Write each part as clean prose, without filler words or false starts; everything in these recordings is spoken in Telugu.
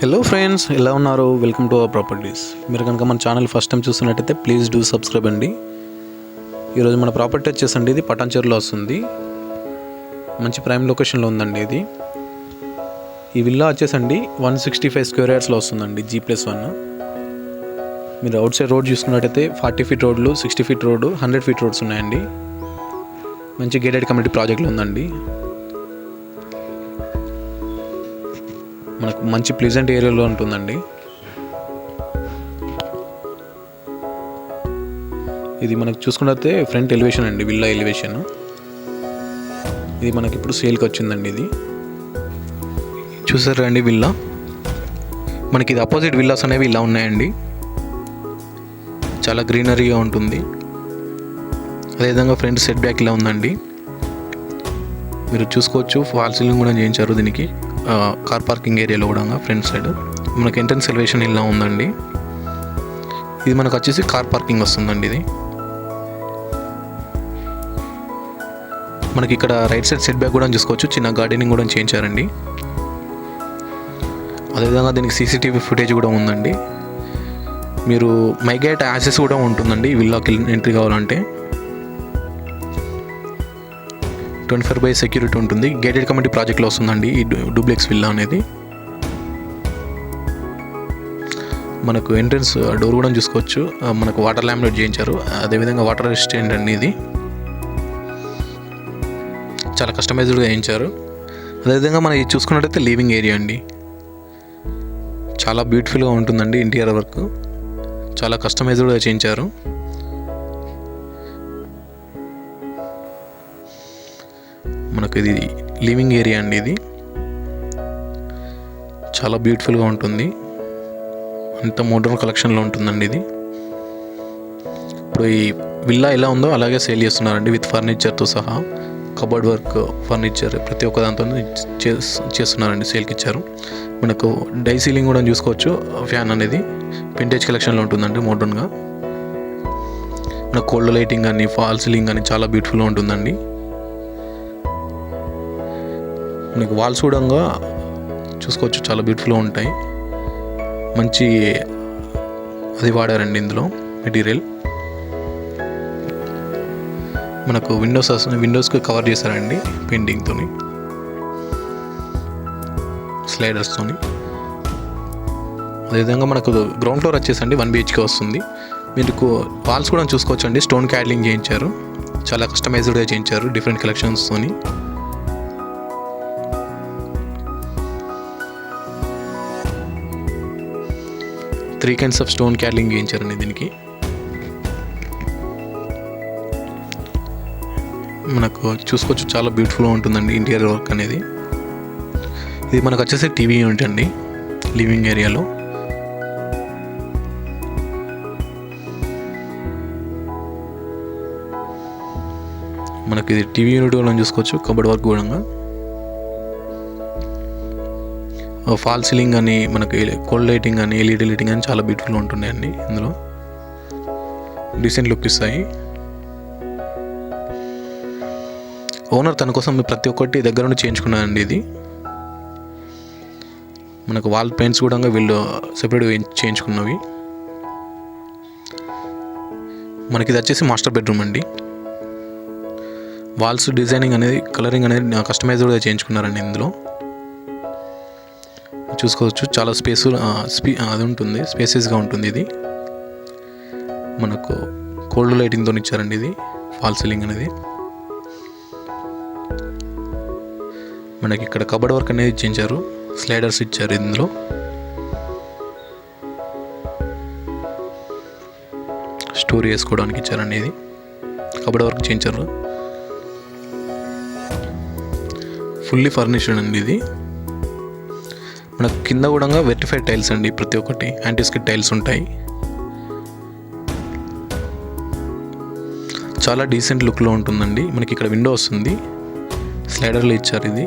హలో ఫ్రెండ్స్, ఎలా ఉన్నారు? Welcome to our properties. మీరు కనుక మన ఛానల్ ఫస్ట్ టైం చూస్తున్నట్టయితే ప్లీజ్ డూ సబ్స్క్రైబ్ అండి. ఈరోజు మన ప్రాపర్టీ వచ్చేసండి ఇది పటాన్చెరులో వస్తుంది. మంచి ప్రైమ్ లొకేషన్లో ఉందండి ఇది. ఈ విల్లా వచ్చేసండి 165 స్క్వేర్ యార్డ్స్లో వస్తుందండి, G+1. మీరు అవుట్ సైడ్ రోడ్ చూసుకున్నట్టయితే 40 ఫీట్ రోడ్లు, 60 ఫీట్ రోడ్డు, 100 ఫీట్ రోడ్స్ ఉన్నాయండి. మంచి గేటెడ్ కమ్యూనిటీ ప్రాజెక్ట్లో ఉందండి. మనకు మంచి ప్లెజెంట్ ఏరియాలో ఉంటుందండి. ఇది మనకు చూసుకున్నట్లయితే ఫ్రంట్ ఎలివేషన్ అండి, విల్లా ఎలివేషన్. ఇది మనకి ఇప్పుడు సేల్కి వచ్చిందండి. ఇది చూసారా అండి విల్లా. మనకి ఇది అపోజిట్ విల్లాస్ అనేవి ఇలా ఉన్నాయండి. చాలా గ్రీనరీగా ఉంటుంది. అదేవిధంగా ఫ్రంట్ సెట్ బ్యాక్ ఇలా ఉందండి. మీరు చూసుకోవచ్చు, ఫాల్ సీలింగ్ కూడా చేయించారు దీనికి. కార్ పార్కింగ్ ఏరియాలో కూడా ఫ్రంట్ సైడ్ మనకి ఎంట్రన్స్ ఎలివేషన్ ఇలా ఉందండి. ఇది మనకు వచ్చేసి కార్ పార్కింగ్ వస్తుందండి. ఇది మనకి ఇక్కడ రైట్ సైడ్ సెట్ బ్యాక్ కూడా చూసుకోవచ్చు, చిన్న గార్డెనింగ్ కూడా చేయించారండి. అదేవిధంగా దీనికి CCTV ఫుటేజ్ కూడా ఉందండి. మీరు మైగేట్ యాక్సెస్ కూడా ఉంటుందండి ఈ విల్లాకి ఎంట్రీ కావాలంటే. 24/7 సెక్యూరిటీ ఉంటుంది. గేటెడ్ కమ్యూనిటీ ప్రాజెక్ట్లో వస్తుందండి ఈ డూప్లెక్స్ విల్లా అనేది. మనకు ఎంట్రన్స్ డోర్ కూడా చూసుకోవచ్చు, మనకు వాటర్ ల్యాంప్లెట్ చేయించారు. అదేవిధంగా వాటర్ రెసిస్టెంట్ అండి. ఇది చాలా కస్టమైజ్డ్గా చేయించారు. అదేవిధంగా మనం ఇది చూసుకున్నట్టయితే లివింగ్ ఏరియా అండి. చాలా బ్యూటిఫుల్గా ఉంటుందండి. ఇంటీరియర్ వర్క్ చాలా కస్టమైజ్డ్గా చేయించారు. మనకు ఇది లివింగ్ ఏరియా అండి. ఇది చాలా బ్యూటిఫుల్గా ఉంటుంది. అంత మోడర్న్ కలెక్షన్లో ఉంటుందండి ఇది. ఇప్పుడు ఈ విల్లా ఎలా ఉందో అలాగే సేల్ చేస్తున్నారండి, విత్ ఫర్నిచర్తో సహా. కబోర్డ్ వర్క్, ఫర్నిచర్ ప్రతి ఒక్క దాంతో చేస్తున్నారండి, సేల్కి ఇచ్చారు. మనకు డై సీలింగ్ కూడా చూసుకోవచ్చు. ఫ్యాన్ అనేది వింటేజ్ కలెక్షన్లో ఉంటుందండి, మోడర్న్గా. మనకు కోల్డ్ లైటింగ్ కానీ, ఫాల్ సీలింగ్ కానీ చాలా బ్యూటిఫుల్గా ఉంటుందండి. మనకి వాల్స్ కూడా చూసుకోవచ్చు, చాలా బ్యూటిఫుల్గా ఉంటాయి. మంచి అది వాడారండి ఇందులో మెటీరియల్. మనకు విండోస్కి కవర్ చేశారండి పెయింటింగ్తో, స్లైడర్స్తో. అదేవిధంగా మనకు గ్రౌండ్ ఫ్లోర్ వచ్చేసండి 1 BHK వస్తుంది. మీకు వాల్స్ కూడా చూసుకోవచ్చు అండి, స్టోన్ క్యాడ్లింగ్ చేయించారు. చాలా కస్టమైజ్డ్గా చేయించారు డిఫరెంట్ కలెక్షన్స్తోని. Three kinds of stone cladding చేయించారండి దీనికి. మనకు చూసుకోవచ్చు, చాలా బ్యూటిఫుల్గా ఉంటుందండి ఇంటీరియర్ వర్క్ అనేది. ఇది మనకు వచ్చేసి టీవీ యూనిట్ అండి లివింగ్ ఏరియాలో. మనకి ఇది టీవీ యూనిట్ కూడా చూసుకోవచ్చు. కబోర్డ్ వర్క్ కూడా, ఫాల్ సీలింగ్ కానీ, మనకి కోల్డ్ లైటింగ్ కానీ, LED లైటింగ్ కానీ చాలా బ్యూటిఫుల్గా ఉంటున్నాయండి. ఇందులో డీసెంట్ లుక్ ఇస్తాయి. ఓనర్ తన కోసం ప్రతి ఒక్కటి దగ్గర నుండి చేయించుకున్నారండి. ఇది మనకు వాల్ పెయింట్స్ కూడా వీళ్ళు సెపరేట్గా చేయించుకున్నవి. మనకి ఇది వచ్చేసి మాస్టర్ బెడ్రూమ్ అండి. వాల్స్ డిజైనింగ్ అనేది, కలరింగ్ అనేది కస్టమైజ్డ్గా చేయించుకున్నారండి ఇందులో. చూసుకోవచ్చు, చాలా అది ఉంటుంది, స్పేసెస్గా ఉంటుంది. ఇది మనకు కోల్డ్ లైటింగ్తో ఇచ్చారండి. ఇది ఫాల్ సీలింగ్ అనేది. మనకి ఇక్కడ కబోర్డ్ వర్క్ అనేది ఇచ్చించారు, స్లైడర్స్ ఇచ్చారు. ఇందులో స్టోర్ వేసుకోవడానికి ఇచ్చారండి. ఇది కబోర్డ్ వర్క్ చేయించారు. ఫుల్లీ ఫర్నిష్డ్ అండి ఇది. మనకు కింద కూడా వెర్టిఫైడ్ టైల్స్ అండి, ప్రతి ఒక్కటి యాంటీస్కిడ్ టైల్స్ ఉంటాయి. చాలా డీసెంట్ లుక్లో ఉంటుందండి. మనకి ఇక్కడ విండో వస్తుంది, స్లైడర్లు ఇచ్చారు. ఇది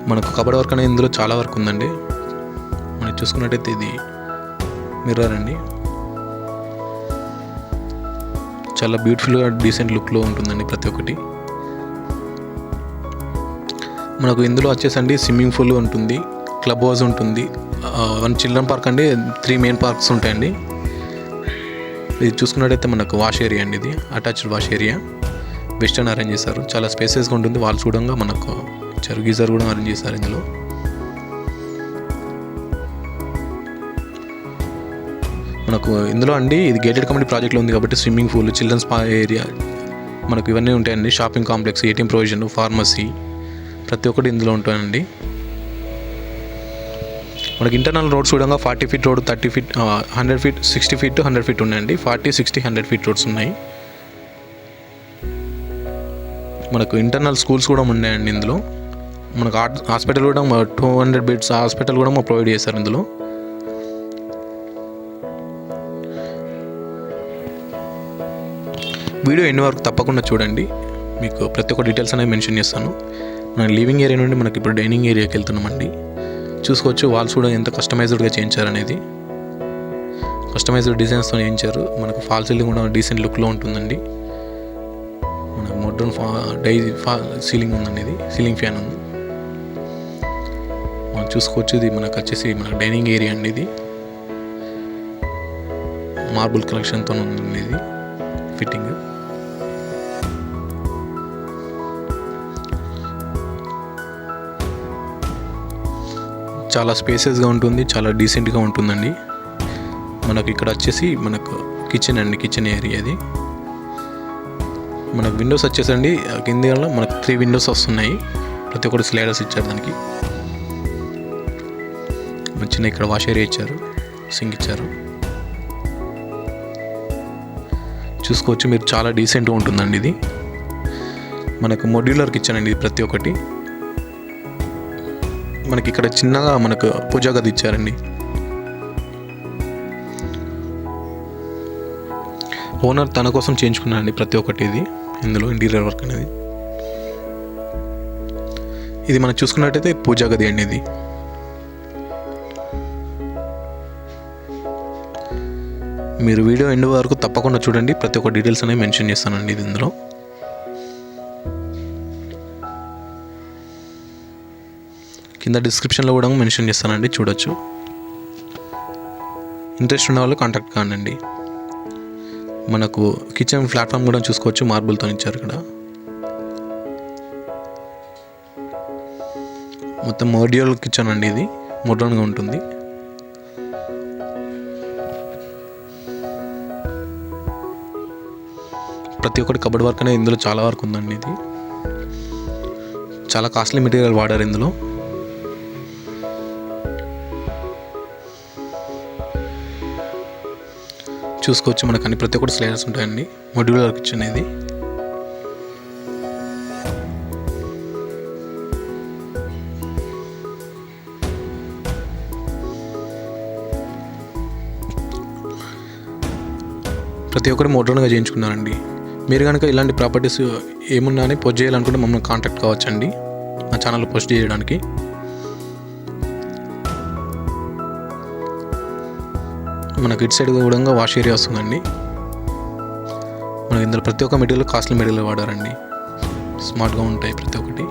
మనకు కబోర్డ్ వర్క్ అనేది ఇందులో చాలా వర్క్ ఉందండి. మనం చూసుకున్నట్టయితే ఇది మిర్రర్ అండి. చాలా బ్యూటిఫుల్గా డీసెంట్ లుక్లో ఉంటుందండి ప్రతి ఒక్కటి. మనకు ఇందులో వచ్చేసండి స్విమ్మింగ్ పూల్ ఉంటుంది, క్లబ్ హౌస్ ఉంటుంది, 1 చిల్డ్రన్ పార్క్ అండి, 3 మెయిన్ పార్క్స్ ఉంటాయండి. ఇది చూసుకున్నట్టయితే మనకు వాష్ ఏరియా అండి, ఇది attached wash area, western arrange చేశారు. చాలా స్పేసెస్గా ఉంటుంది. వాళ్ళు చూడంగా మనకు ఇచ్చారు, గీజర్ కూడా అరేంజ్ చేశారు ఇందులో. మనకు ఇందులో అండి ఇది గేటెడ్ కమ్యూనిటీ ప్రాజెక్ట్లో ఉంది కాబట్టి స్విమ్మింగ్ పూల్, చిల్డ్రన్స్ ఏరియా మనకు ఇవన్నీ ఉంటాయండి. Shopping complex, ATM provision, pharmacy ప్రతి ఒక్కటి ఇందులో ఉంటాయండి. మనకి ఇంటర్నల్ రోడ్స్ చూడంగా 40 feet road, 30 feet, 100 feet, 60 feet, 100 feet ఉన్నాయండి. 40, 60, 100 ఫీట్ రోడ్స్ ఉన్నాయి. మనకు ఇంటర్నల్ స్కూల్స్ కూడా ఉన్నాయండి ఇందులో. మనకు హాస్పిటల్ కూడా 200 బెడ్స్ హాస్పిటల్ కూడా ప్రొవైడ్ చేశారు ఇందులో. వీడియో ఎన్ని వరకు తప్పకుండా చూడండి, మీకు ప్రతి ఒక్క డీటెయిల్స్ అనేది మెన్షన్ చేస్తాను. మన లివింగ్ ఏరియా నుండి మనకి ఇప్పుడు డైనింగ్ ఏరియాకి వెళ్తున్నామండి. చూసుకోవచ్చు వాల్స్ కూడా ఎంత కస్టమైజ్డ్గా చేయించారనేది. కస్టమైజ్డ్ డిజైన్స్తో చేయించారు. మనకు ఫాల్ సీలింగ్ కూడా డీసెంట్ లుక్లో ఉంటుందండి. మనకు మోడ్రన్ సీలింగ్ ఉందండి, ఇది సీలింగ్ ఫ్యాన్ ఉంది. మనం చూసుకోవచ్చు ఇది మనకు వచ్చేసి మన డైనింగ్ ఏరియా అండి. ఇది మార్బుల్ కలెక్షన్తో ఉందండి ఇది ఫిట్టింగ్. చాలా స్పేసెస్గా ఉంటుంది, చాలా డీసెంట్గా ఉంటుందండి. మనకు ఇక్కడ వచ్చేసి మనకు కిచెన్ అండి, కిచెన్ ఏరియా ఇది. మనకు విండోస్ వచ్చేసండి కింది వల్ల మనకు 3 విండోస్ వస్తున్నాయి. ప్రతి ఒక్కటి స్లైడర్స్ ఇచ్చారు దానికి. చిన్న ఇక్కడ వాష్ ఏరియా ఇచ్చారు, సింక్ ఇచ్చారు. చూసుకోవచ్చు మీరు, చాలా డీసెంట్గా ఉంటుందండి ఇది. మనకు మోడ్యులర్ కిచెన్ అండి ఇది ప్రతి ఒక్కటి. మనకి ఇక్కడ చిన్నగా మనకు పూజా గది ఇచ్చారండి. ఓనర్ తన కోసం చేయించుకున్నారండి ప్రతి ఒక్కటి ఇది ఇందులో ఇంటీరియర్ వర్క్ అనేది. ఇది మనం చూసుకున్నట్టయితే పూజా గది అండి ఇది. మీరు వీడియో ఎండ్ వరకు తప్పకుండా చూడండి, ప్రతి ఒక్క డీటెయిల్స్ అనేవి మెన్షన్ చేస్తానండి ఇది ఇందులో. కింద డిస్క్రిప్షన్లో కూడా మెన్షన్ చేస్తానండి, చూడొచ్చు. ఇంట్రెస్ట్ ఉన్న వాళ్ళు కాంటాక్ట్ కానండి. మనకు కిచెన్ ప్లాట్ఫామ్ కూడా చూసుకోవచ్చు, మార్బుల్తో ఇచ్చారు ఇక్కడ. మొత్తం మోడ్యులర్ కిచెన్ అండి ఇది, మోడ్రన్గా ఉంటుంది. ప్రతి ఒక్కటి కబడ్ వర్క్ అనేది ఇందులో చాలా వరకు ఉందండి. ఇది చాలా కాస్ట్లీ మెటీరియల్ వాడారు ఇందులో. చూసుకోవచ్చు మనకు అన్ని ప్రతి ఒక్కటి స్లైడర్స్ ఉంటాయండి. మోడ్యులర్ కిచెన్ ఇది. ప్రతి ఒక్కటి మోడ్రన్గా చేయించుకున్నారండి. మీరు కనుక ఇలాంటి ప్రాపర్టీస్ ఏమున్నా అని పోస్ట్ చేయాలనుకుంటే మమ్మల్ని కాంటాక్ట్ కావచ్చండి మా ఛానల్లో పోస్ట్ చేయడానికి. మనకు ఇటు సైడ్ కూడా వాష్ ఏరియా వస్తుందండి. మనకి ఇందులో ప్రతి ఒక్క మెటీరియల్ కాస్ట్లీ మెటీరియల్ వాడారండి. స్మార్ట్గా ఉంటాయి ప్రతి ఒక్కటి.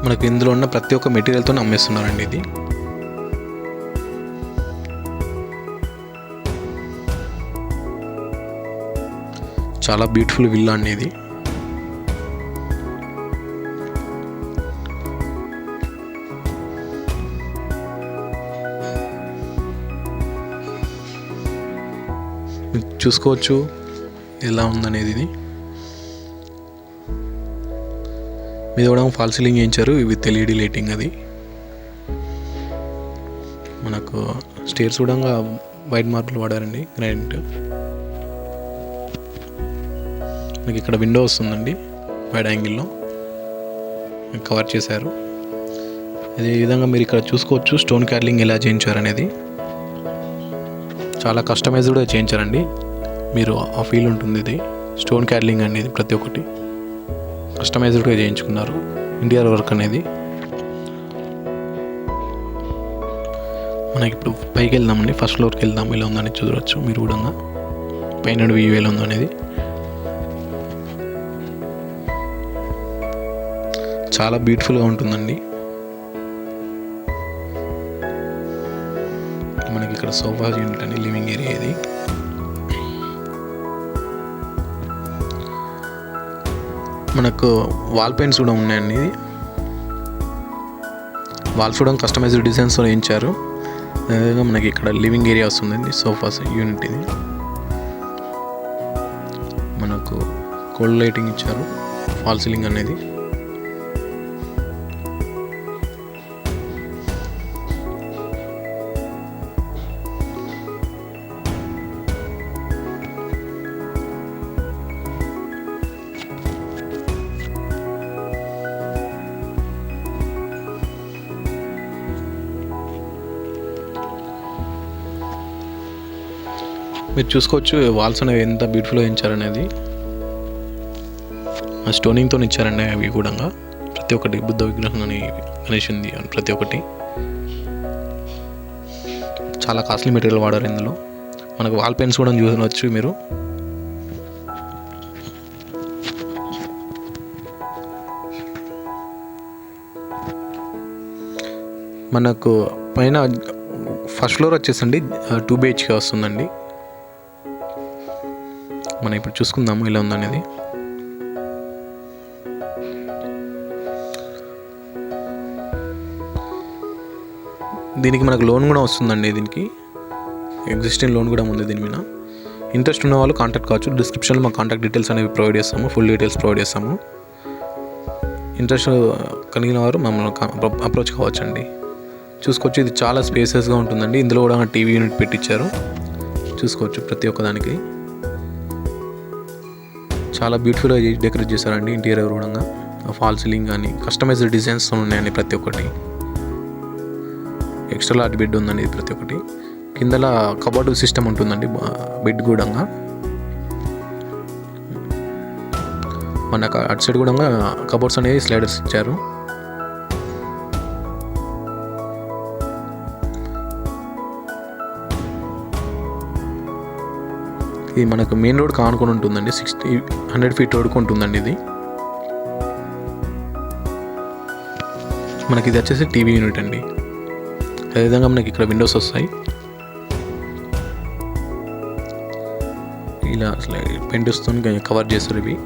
మనకు ఇందులో ఉన్న ప్రతి ఒక్క మెటీరియల్తో అమ్మేస్తున్నారండి ఇది. చాలా బ్యూటిఫుల్ విల్లా అండి ఇది. చూసుకోవచ్చు ఎలా ఉందనేది. ఇది మీద కూడా ఫాల్ సీలింగ్ చేయించారు విత్ ఎల్ఈడి లైటింగ్. అది మనకు స్టేర్స్ కూడా వైట్ మార్బుల్ వాడారండి, గ్రానైట్. మనకి ఇక్కడ విండో వస్తుందండి, వైడ్ యాంగిల్లో కవర్ చేశారు. అదే విధంగా మీరు ఇక్కడ చూసుకోవచ్చు స్టోన్ క్యాడ్లింగ్ ఎలా చేయించారు అనేది. చాలా కస్టమైజ్డ్గా చేయించారండి. మీరు ఆ ఫీల్ ఉంటుంది. ఇది స్టోన్ క్యాడ్లింగ్ అనేది ప్రతి ఒక్కటి కస్టమైజ్డ్గా చేయించుకున్నారు. ఇంటీరియర్ వర్క్ అనేది. మనకి ఇప్పుడు పైకి వెళ్దామండి, ఫస్ట్ ఫ్లోర్కి వెళ్దాం ఎలా ఉందని చూడవచ్చు మీరు కూడా. పైన వ్యూ ఎలా ఉందో అనేది. చాలా బ్యూటిఫుల్గా ఉంటుందండి. మనకి ఇక్కడ సోఫా యూనిట్ అని లివింగ్ ఏరియా ఇది. మనకు వాల్ పెయింట్స్ కూడా ఉన్నాయండి. వాల్స్ కూడా కస్టమైజ్డ్ డిజైన్స్తో వేయించారు. అదేవిధంగా మనకి ఇక్కడ లివింగ్ ఏరియా వస్తుందండి. సోఫాస్ యూనిట్ ఇది. మనకు కోల్డ్ లైటింగ్ ఇచ్చారు. ఫాల్ సీలింగ్ అనేది. మీరు చూసుకోవచ్చు వాల్స్ అనేవి ఎంత బ్యూటిఫుల్గా ఇచ్చారనేది. ఆ స్టోనింగ్తో ఇచ్చారండి అవి కూడా. ప్రతి ఒక్కటి బుద్ధ విగ్రహం అని గణేషుంది ప్రతి ఒక్కటి చాలా కాస్ట్లీ మెటీరియల్ వాడారు ఇందులో. మనకు వాల్ పెయింట్స్ కూడా చూడవచ్చు మీరు. మనకు పైన ఫస్ట్ ఫ్లోర్ వచ్చేసండి 2 BHK వస్తుందండి. మనం ఇప్పుడు చూసుకుందాము ఎలా ఉందనేది. దీనికి మనకు లోన్ కూడా వస్తుందండి. దీనికి ఎగ్జిస్టింగ్ లోన్ కూడా ఉంది దీని మీద. ఇంట్రెస్ట్ ఉన్న వాళ్ళు కాంటాక్ట్ కావచ్చు. డిస్క్రిప్షన్లో మా కాంటాక్ట్ డీటెయిల్స్ అనేవి ప్రొవైడ్ చేస్తాము. ఫుల్ డీటెయిల్స్ ప్రొవైడ్ చేస్తాము. ఇంట్రెస్ట్ కలిగిన వారు మమ్మల్ని అప్రోచ్ కావచ్చండి. చూసుకోవచ్చు ఇది చాలా స్పేసెస్గా ఉంటుందండి. ఇందులో కూడా టీవీ యూనిట్ పెట్టించారు. చూసుకోవచ్చు ప్రతి ఒక్కదానికి చాలా బ్యూటిఫుల్గా డెకరేట్ చేశారండి. ఇంటీరియర్ కూడా ఫాల్ సీలింగ్ కానీ కస్టమైజ్డ్ డిజైన్స్ ఉన్నాయండి ప్రతి ఒక్కటి. ఎక్స్ట్రా లార్జ్ బెడ్ ఉందండి ప్రతి ఒక్కటి. కిందల కబోర్డ్ సిస్టమ్ ఉంటుందండి బెడ్ కూడా. మనకు అటు సైడ్ కూడా కబోర్డ్స్ అనేవి స్లైడర్స్ ఇచ్చారు. ఇది మనకు మెయిన్ రోడ్ కానుకొని ఉంటుందండి. 100 feet రోడ్కు ఉంటుందండి ఇది. మనకి ఇది వచ్చేసి టీవీ యూనిట్ అండి. అదేవిధంగా మనకి ఇక్కడ విండోస్ వస్తాయి. ఇలా పెయింట్స్తో కవర్ చేస్తారు ఇవి.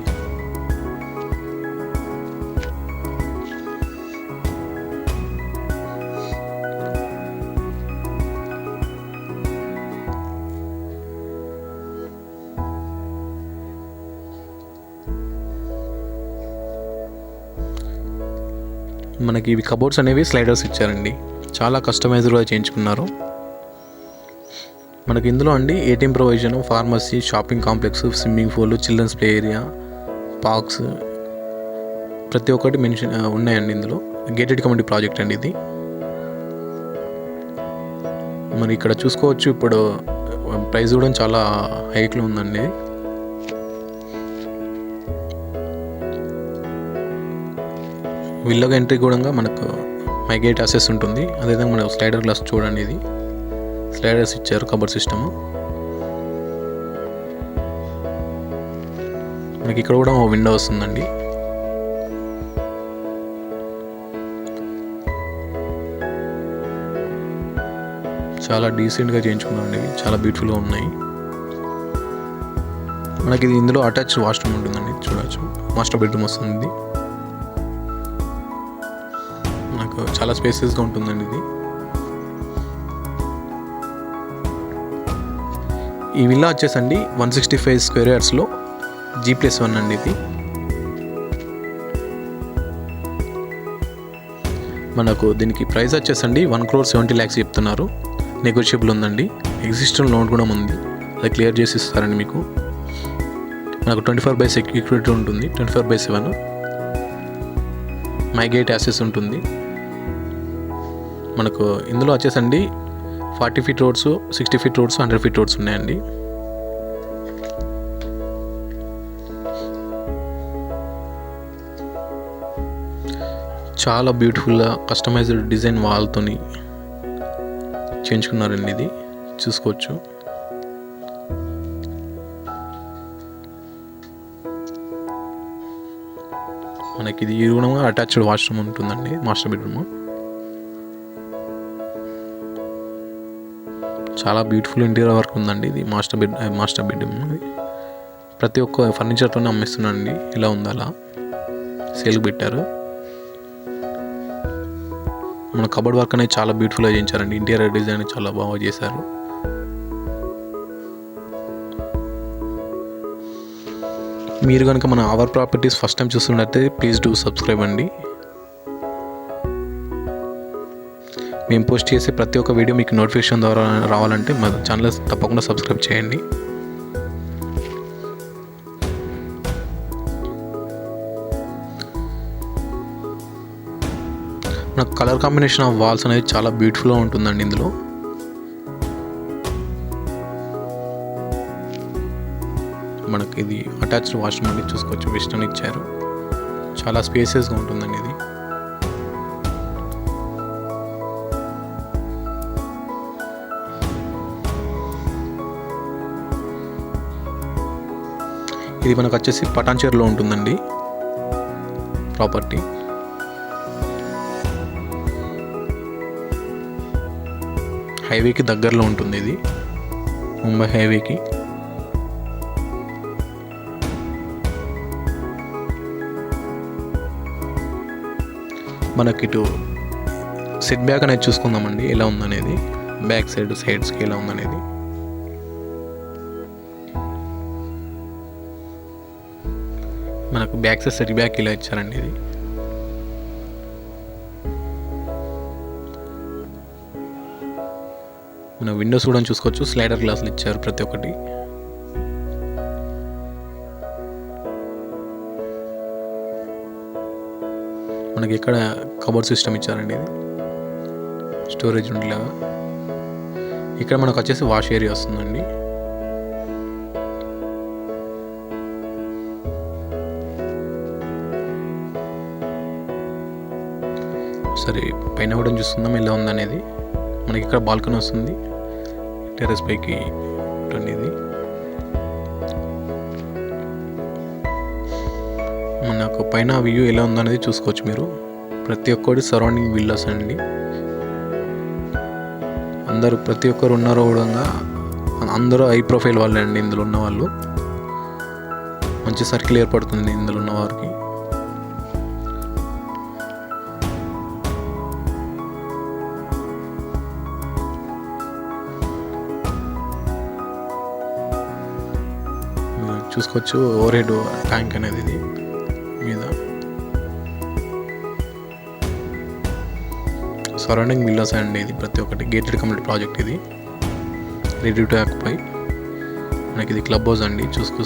మనకి ఇవి కబోర్డ్స్ అనేవి స్లైడర్స్ ఇచ్చారండి. చాలా కస్టమైజ్డ్గా చేయించుకున్నారు. మనకి ఇందులో అండి ATM provision, pharmacy, shopping complex, swimming pool, children's play area, parks ప్రతి ఒక్కటి మెన్షన్ ఉన్నాయండి ఇందులో. గేటెడ్ కమ్యూనిటీ ప్రాజెక్ట్ అండి ఇది. మరి ఇక్కడ చూసుకోవచ్చు ఇప్పుడు ప్రైస్ కూడా చాలా హైక్లో ఉందండి. విల్లాగా ఎంట్రీ కూడా మనకు మై గేట్ యాక్సెస్ ఉంటుంది. అదేవిధంగా మనకు స్లైడర్ గ్లాస్ చూడండి. ఇది స్లైడర్స్ ఇచ్చారు. కబోర్డ్ సిస్టమ్ మనకి ఇక్కడ కూడా విండో వస్తుందండి. చాలా డీసెంట్గా చేయించుకున్నామండి. చాలా బ్యూటిఫుల్గా ఉన్నాయి. మనకి ఇది ఇందులో అటాచ్ వాష్రూమ్ ఉంటుందండి. చూడవచ్చు మాస్టర్ బెడ్రూమ్ వస్తుంది. నాకు చాలా స్పేసెస్గా ఉంటుందండి ఇది. ఈ విల్లా వచ్చేసండి 165 square yardsలో G+1 అండి ఇది. మనకు దీనికి ప్రైస్ వచ్చేసండి 1,70 lakhs చెప్తున్నారు. నెగోషియబుల్ ఉందండి. ఎగ్జిస్టింగ్ లోన్ కూడా ఉంది. అది క్లియర్ చేసి ఇస్తారండి మీకు. మనకు 24/7 సెక్యూరిటీ ఉంటుంది. 24/7 మై గేట్ యాక్సెస్ ఉంటుంది. మనకు ఇందులో వచ్చేసండి 40 feet roads, 60 feet roads, 100 feet roads ఉన్నాయండి. చాలా బ్యూటిఫుల్గా కస్టమైజ్డ్ డిజైన్ వాల్తోని చేయించుకున్నారండి. ఇది చూసుకోవచ్చు. మనకి ఇది ఇరుగుణంగా అటాచ్డ్ వాష్రూమ్ ఉంటుందండి, మాస్టర్ బెడ్రూమ్. చాలా బ్యూటిఫుల్ ఇంటీరియర్ వర్క్ ఉందండి. ఇది మాస్టర్ బెడ్రూమ్. ఇది ప్రతి ఒక్క ఫర్నిచర్తోనే అమ్మిస్తున్నానండి. ఇలా ఉంది, అలా సేల్కి పెట్టారు. మన కబోర్డ్ వర్క్ అనేది చాలా బ్యూటిఫుల్గా చేయించారండి. ఇంటీరియర్ డిజైన్ చాలా బాగా చేశారు. మీరు కనుక మన అవర్ ప్రాపర్టీస్ ఫస్ట్ టైం చూస్తున్నట్లయితే ప్లీజ్ డూ సబ్స్క్రైబ్ అండి. మేము పోస్ట్ చేసే ప్రతి ఒక్క వీడియో మీకు నోటిఫికేషన్ ద్వారా రావాలంటే మా ఛానల్ తప్పకుండా సబ్స్క్రైబ్ చేయండి. నాకు కలర్ కాంబినేషన్ ఆఫ్ వాల్స్ అనేది చాలా బ్యూటిఫుల్గా ఉంటుందండి. ఇందులో మనకి ఇది అటాచ్డ్ వాష్రూమ్ అండి, చూసుకోవచ్చు. వెస్టర్న్ ఇచ్చారు, చాలా స్పేసెస్గా ఉంటుందండి. ఇది ఇది మనకు వచ్చేసి పటాన్చేరులో ఉంటుందండి ప్రాపర్టీ. హైవేకి దగ్గరలో ఉంటుంది ఇది, ముంబై హైవేకి. మనకి ఇటు సెట్ బ్యాక్ అనేది చూసుకుందామండి, ఎలా ఉందనేది. బ్యాక్ సైడ్స్కి ఎలా ఉందనేది. మనకు బ్యాక్ సైడ్ సెట్ బ్యాక్ ఇలా ఇచ్చారండి. ఇది మన విండోస్ కూడా చూసుకోవచ్చు. స్లైడర్ గ్లాసులు ఇచ్చారు ప్రతి ఒక్కటి. మనకి ఇక్కడ కబోర్డ్ సిస్టమ్ ఇచ్చారండి. ఇది స్టోరేజ్ ఉండేలాగా. ఇక్కడ మనకు వచ్చేసి వాష్ ఏరియా వస్తుందండి. సరే, పైన కూడా చూసుకుందాం ఎలా ఉందనేది. మనకి ఇక్కడ బాల్కనీ వస్తుంది, టెర్రస్ పైకి ఇది. మనకు పైన వ్యూ ఎలా ఉందనేది చూసుకోవచ్చు మీరు. ప్రతి ఒక్కటి సరౌండింగ్ విల్లాస్ అండి. ప్రతి ఒక్కరు ఉన్నారు కూడా, అందరూ హై ప్రొఫైల్ వాళ్ళే అండి ఇందులో ఉన్న వాళ్ళు. మంచి సర్కిల్ ఏర్పడుతుంది ఇందులో ఉన్న వారికి. చూసుకోవచ్చు ఓవర్ హెడ్ ట్యాంక్ అనేది ఇది మీద. సరౌండింగ్ విల్లాస్ అండి ఇది ప్రతి ఒక్కటి. గేటెడ్ కమ్యూనిటీ ప్రాజెక్ట్ ఇది, రెడీ టు ఆక్యుపై. మనకి ఇది క్లబ్ హౌస్ అండి, చూసుకో.